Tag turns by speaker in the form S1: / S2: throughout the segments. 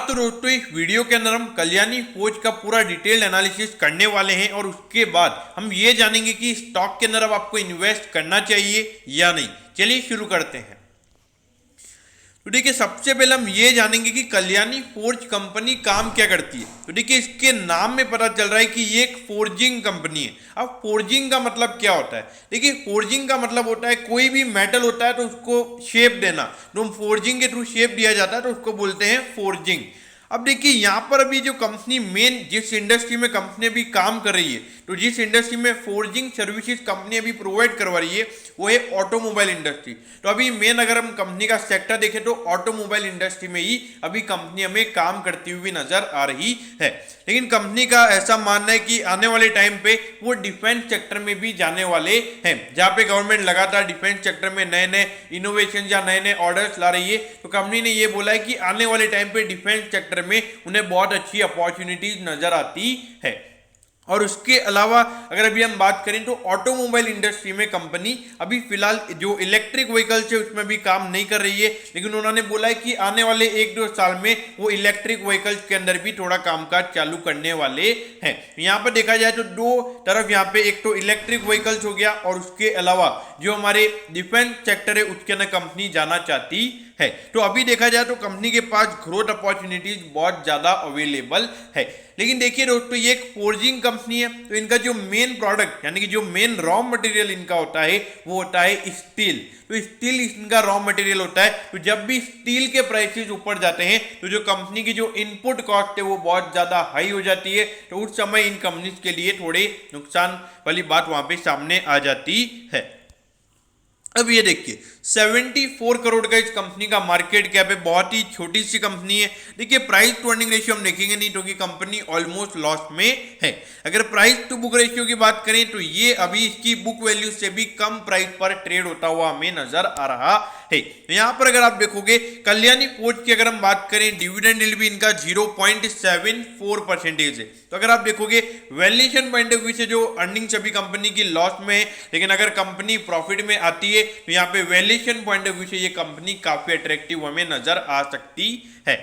S1: तो दोस्तों इस वीडियो के अंदर हम कल्याणी फोर्ज का पूरा डिटेल्ड एनालिसिस करने वाले हैं और उसके बाद हम ये जानेंगे कि स्टॉक के अंदर अब आपको इन्वेस्ट करना चाहिए या नहीं। चलिए शुरू करते हैं। तो देखिए सबसे पहले हम ये जानेंगे कि कल्याणी फोर्ज कंपनी काम क्या करती है। तो देखिए इसके नाम में पता चल रहा है कि ये एक फोर्जिंग कंपनी है। अब फोर्जिंग का मतलब क्या होता है? देखिए फोर्जिंग का मतलब होता है कोई भी मेटल होता है तो उसको शेप देना, तो फोर्जिंग के थ्रू शेप दिया जाता है तो उसको बोलते हैं फोर्जिंग। अब देखिए यहाँ पर अभी जो कंपनी मेन जिस इंडस्ट्री में कंपनी अभी काम कर रही है, तो जिस इंडस्ट्री में फोर्जिंग सर्विसेज कंपनी अभी प्रोवाइड करवा रही है वो है ऑटोमोबाइल इंडस्ट्री। तो अभी मेन अगर हम कंपनी का सेक्टर देखें तो ऑटोमोबाइल इंडस्ट्री में ही अभी कंपनी हमें काम करती हुई नजर आ रही है। लेकिन कंपनी का ऐसा मानना है कि आने वाले टाइम पे वो डिफेंस सेक्टर में भी जाने वाले हैं, जहां पे गवर्नमेंट लगातार डिफेंस सेक्टर में नए नए इनोवेशन या नए नए ऑर्डर्स ला रही है। तो कंपनी ने ये बोला है कि आने वाले टाइम पे डिफेंस सेक्टर में उन्हें बहुत अच्छी अपॉर्चुनिटीज नजर आती है। और उसके अलावा अगर अभी हम बात करें तो ऑटोमोबाइल इंडस्ट्री में कंपनी अभी फिलहाल जो इलेक्ट्रिक व्हीकल्स है उसमें भी काम नहीं कर रही है, लेकिन उन्होंने बोला है कि आने वाले 1-2 साल में वो इलेक्ट्रिक व्हीकल्स के अंदर भी थोड़ा कामकाज चालू करने वाले हैं। यहाँ पर देखा जाए तो दो तरफ यहाँ पे एक तो इलेक्ट्रिक व्हीकल्स हो गया और उसके अलावा जो हमारे डिफेंस सेक्टर है उसके अंदर कंपनी जाना चाहती है। तो अभी देखा जाए तो कंपनी के पास ग्रोथ अपॉर्चुनिटीज बहुत ज्यादा अवेलेबल है। लेकिन देखिए दोस्तों ये एक फोर्जिंग कंपनी है, तो इनका जो मेन प्रोडक्ट यानी कि जो मेन रॉ मटेरियल इनका होता है वो होता है स्टील। तो स्टील इनका रॉ मटेरियल होता है। तो जब भी स्टील के प्राइसेस ऊपर जाते हैं तो जो कंपनी की जो इनपुट कॉस्ट है वो बहुत ज्यादा हाई हो जाती है। तो उस समय इन कंपनीज के लिए थोड़े नुकसान वाली बात वहां पे सामने आ जाती है। अब ये देखिए 74 करोड़ का इस कंपनी का मार्केट कैप है, बहुत ही छोटी सी कंपनी है। देखिए प्राइस टू अर्निंग रेशियो हम देखेंगे नहीं क्योंकि कंपनी ऑलमोस्ट लॉस में है। अगर प्राइस टू बुक रेशियो की बात करें तो ये अभी इसकी बुक वैल्यू से भी कम प्राइस पर ट्रेड होता हुआ हमें नजर आ रहा है। यहाँ पर अगर आप देखोगे कल्याणी फोर्ज की अगर हम बात करें डिविडेंड यील्ड भी इनका 0.74% है। तो अगर आप देखोगे वैल्यूएशन पॉइंट ऑफ व्यू से जो अर्निंग्स अभी कंपनी की लॉस में है, लेकिन अगर कंपनी प्रॉफिट में आती है तो यहाँ पे वैल्यूएशन पॉइंट ऑफ व्यू से ये कंपनी काफी अट्रैक्टिव हमें नजर आ सकती है।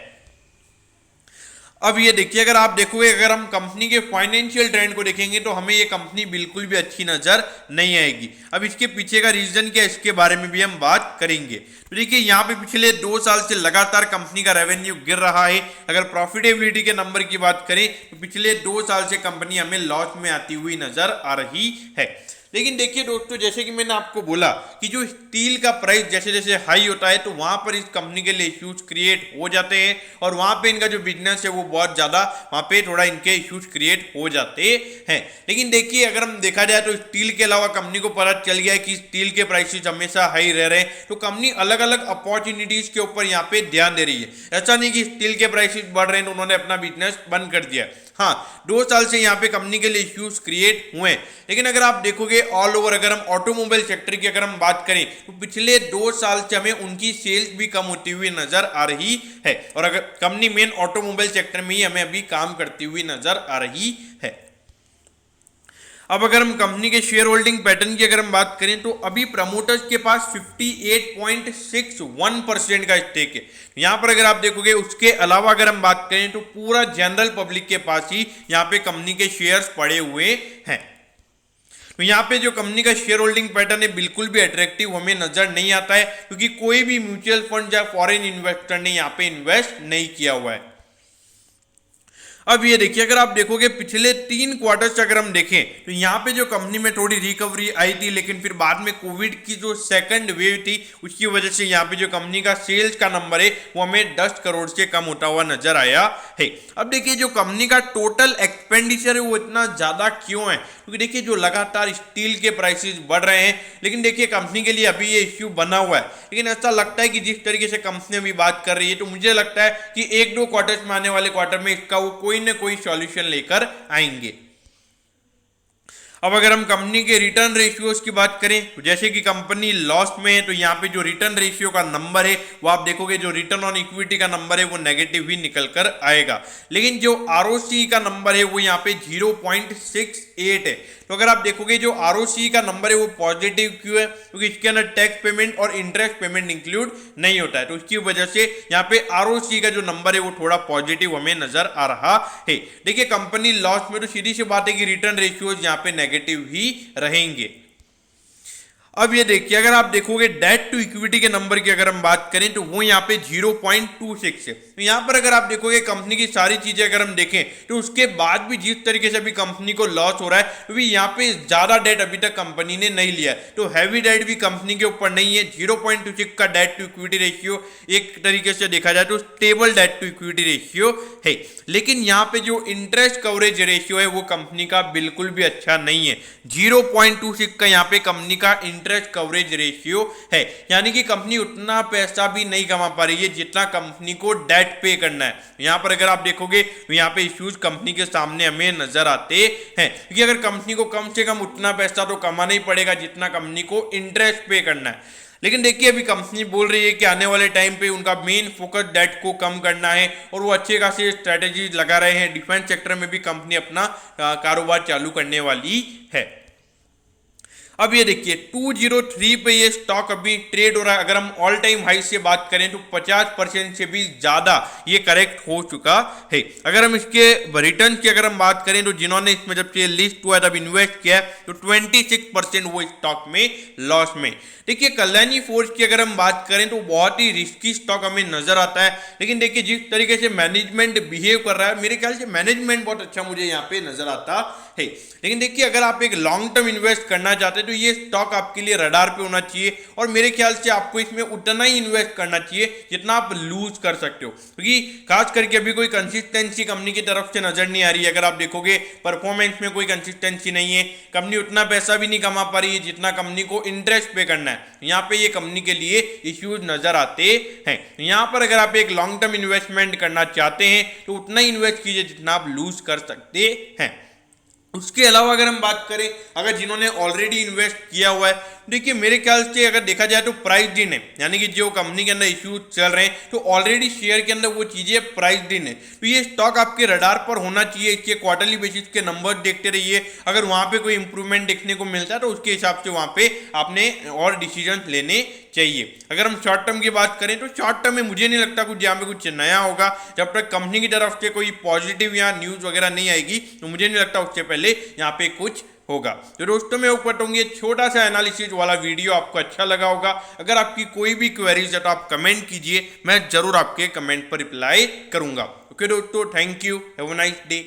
S1: अब ये देखिए अगर आप देखोगे अगर हम कंपनी के फाइनेंशियल ट्रेंड को देखेंगे तो हमें ये कंपनी बिल्कुल भी अच्छी नजर नहीं आएगी। अब इसके पीछे का रीजन क्या है इसके बारे में भी हम बात करेंगे। तो देखिए यहाँ पे पिछले 2 साल से लगातार कंपनी का रेवेन्यू गिर रहा है। अगर प्रॉफिटेबिलिटी के नंबर की बात करें तो पिछले 2 साल से कंपनी हमें लॉस में आती हुई नजर आ रही है। लेकिन देखिए दोस्तों जैसे कि मैंने आपको बोला कि जो स्टील का प्राइस जैसे जैसे हाई होता है तो वहां पर इस कंपनी के लिए इश्यूज क्रिएट हो जाते हैं और वहां पे इनका जो बिजनेस है वो बहुत ज्यादा वहां पे थोड़ा इनके इश्यूज क्रिएट हो जाते हैं। लेकिन देखिए अगर हम देखा जाए तो स्टील के अलावा कंपनी को पता चल गया है कि स्टील के प्राइसेस हमेशा हाई रह रहे हैं, तो कंपनी अलग अलग अपॉर्चुनिटीज के ऊपर यहाँ पे ध्यान दे रही है। ऐसा नहीं कि स्टील के प्राइसेस बढ़ रहे हैं तो उन्होंने अपना बिजनेस बंद कर दिया। हाँ 2 साल से यहाँ पे कंपनी के लिए इश्यूज क्रिएट हुए हैं। लेकिन अगर आप देखोगे ऑल ओवर अगर हम ऑटोमोबाइल सेक्टर की अगर हम बात करें तो पिछले 2 साल से हमें उनकी सेल्स भी कम होती हुई नजर आ रही है और अगर कंपनी मेन ऑटोमोबाइल सेक्टर में ही हमें अभी काम करती हुई नजर आ रही है। अब अगर हम कंपनी के शेयर होल्डिंग पैटर्न की अगर हम बात करें तो अभी प्रमोटर्स के पास 58.61% का स्टेक है। यहाँ पर अगर आप देखोगे उसके अलावा अगर हम बात करें तो पूरा जनरल पब्लिक के पास ही यहाँ पे कंपनी के शेयर्स पड़े हुए हैं। तो यहाँ पे जो कंपनी का शेयर होल्डिंग पैटर्न है बिल्कुल भी अट्रैक्टिव हमें नजर नहीं आता है क्योंकि कोई भी म्यूचुअल फंड या फॉरेन इन्वेस्टर ने यहाँ पे इन्वेस्ट नहीं किया हुआ है। अब ये देखिए अगर आप देखोगे पिछले 3 क्वार्टर से अगर हम देखें तो यहाँ पे जो कंपनी में थोड़ी रिकवरी आई थी, लेकिन फिर बाद में कोविड की जो सेकंड वेव थी उसकी वजह से यहाँ पे जो कंपनी का सेल्स का नंबर है वो हमें 10 करोड़ से कम होता हुआ नजर आया है। अब देखिए जो कंपनी का टोटल एक्सपेंडिचर है वो इतना ज्यादा क्यों है, क्योंकि देखिए जो लगातार स्टील के प्राइसेस बढ़ रहे हैं। लेकिन देखिए कंपनी के लिए अभी ये इश्यू बना हुआ है, लेकिन ऐसा लगता है कि जिस तरीके से कंपनी अभी बात कर रही है तो मुझे लगता है कि 1-2 क्वार्टर्स में आने वाले क्वार्टर में इसका वो कोई न कोई सॉल्यूशन लेकर आएंगे। अब अगर हम कंपनी के रिटर्न रेशियोज की बात करें तो जैसे कि कंपनी लॉस में है तो यहाँ पे जो रिटर्न रेशियो का नंबर है वो आप देखोगे जो रिटर्न ऑन इक्विटी का नंबर है वो नेगेटिव ही निकल कर आएगा। लेकिन जो आरओसी का नंबर है वो यहाँ पे 0.68 है। तो अगर आप देखोगे जो आरओसी का नंबर है वो पॉजिटिव क्यों है, क्योंकि इसके अंदर टैक्स पेमेंट और इंटरेस्ट पेमेंट इंक्लूड नहीं होता है, तो इसकी वजह से यहाँ पे आरओसी का जो नंबर है वो थोड़ा पॉजिटिव हमें नजर आ रहा है। देखिए कंपनी लॉस में तो सीधी सी बात है कि रिटर्न रेशियोज यहाँ पे नेगेटिव ही रहेंगे। अब ये देखिए अगर आप देखोगे डेट टू इक्विटी के नंबर की अगर हम बात करें तो वो यहाँ पे 0.26 है। तो यहाँ पर अगर आप देखोगे कंपनी की सारी चीजें अगर हम देखें तो उसके बाद भी जिस तरीके से अभी कंपनी को लॉस हो रहा है तो भी यहाँ पे ज्यादा डेट अभी तक कंपनी ने नहीं लिया है, तो हैवी डेट भी कंपनी के ऊपर नहीं है। 0.26 का डेट टू इक्विटी रेशियो एक तरीके से देखा जाए तो stable debt to equity ratio है, लेकिन यहाँ पे जो इंटरेस्ट कवरेज रेशियो है वो कंपनी का बिल्कुल भी अच्छा नहीं है। 0.26 का यहाँ पे कंपनी का इंटरेस्ट कवरेज रेशियो है, यानी कि कंपनी उतना पैसा भी नहीं कमा पा रही है जितना कंपनी को डेट पे करना है। यहाँ पर अगर आप देखोगे तो यहाँ पे इश्यूज कंपनी के सामने हमें नजर आते हैं, क्योंकि अगर कंपनी को कम से कम उतना पैसा तो कमाना ही पड़ेगा जितना कंपनी को इंटरेस्ट पे करना है। लेकिन देखिए अभी कंपनी बोल रही है कि आने वाले टाइम पे उनका मेन फोकस डेट को कम करना है और वो अच्छे खासे स्ट्रेटेजी लगा रहे हैं। डिफेंस सेक्टर में भी कंपनी अपना कारोबार चालू करने वाली है। अब ये देखिए 203 पे ये स्टॉक अभी ट्रेड हो रहा है। अगर हम ऑल टाइम हाई से बात करें तो 50% से भी ज्यादा ये करेक्ट हो चुका है। अगर हम इसके रिटर्न की अगर हम बात करें तो जिन्होंने इसमें जब से लिस्ट हुआ तब इन्वेस्ट किया तो 26% वो स्टॉक में लॉस में। देखिए कल्याणी फोर्ज की अगर हम बात करें तो बहुत ही रिस्की स्टॉक हमें नजर आता है, लेकिन देखिए जिस तरीके से मैनेजमेंट बिहेव कर रहा है मेरे ख्याल से मैनेजमेंट बहुत अच्छा मुझे यहाँ पे नजर आता है। लेकिन देखिए अगर आप एक लॉन्ग टर्म इन्वेस्ट करना चाहते हैं तो ये स्टॉक आपके लिए रडार पे होना चाहिए और मेरे ख्याल से आपको इसमें उतना ही इन्वेस्ट करना चाहिए जितना आप लूज कर सकते हो, क्योंकि खास करके अभी कोई कंसिस्टेंसी कंपनी की तरफ से नजर नहीं आ रही है। अगर आप देखोगे परफॉर्मेंस में कोई कंसिस्टेंसी नहीं है, कंपनी उतना पैसा भी नहीं कमा पा रही है जितना कंपनी को इंटरेस्ट पे करना है। यहाँ पे ये कंपनी के लिए इश्यूज नजर आते हैं। यहाँ पर अगर आप एक लॉन्ग टर्म इन्वेस्टमेंट करना चाहते हैं तो उतना ही इन्वेस्ट कीजिए जितना आप लूज कर सकते हैं। उसके अलावा अगर हम बात करें अगर जिन्होंने ऑलरेडी इन्वेस्ट किया हुआ है, देखिए मेरे ख्याल से अगर देखा जाए तो प्राइस इन है, यानी कि जो कंपनी के अंदर इश्यूज चल रहे हैं तो ऑलरेडी शेयर के अंदर वो चीजें प्राइस इन है, तो ये स्टॉक आपके रडार पर होना चाहिए। इसके क्वार्टरली बेसिस के नंबर देखते रहिए, अगर वहां पे कोई इंप्रूवमेंट देखने को मिलता है तो उसके हिसाब से वहां पे आपने और डिसीजन लेने चाहिए। अगर हम शॉर्ट टर्म की बात करें तो शॉर्ट टर्म में मुझे नहीं लगता कुछ यहाँ पे कुछ नया होगा। जब तक कंपनी की तरफ से कोई पॉजिटिव या न्यूज वगैरह नहीं आएगी तो मुझे नहीं लगता उससे पहले यहाँ पे कुछ होगा। तो दोस्तों मैं ऊपर कहूँगी छोटा सा एनालिसिस वाला वीडियो आपको अच्छा लगा होगा। अगर आपकी कोई भी क्वेरीज है तो आप कमेंट कीजिए, मैं जरूर आपके कमेंट पर रिप्लाई करूंगा। ओके दोस्तों, thank you, have a nice day.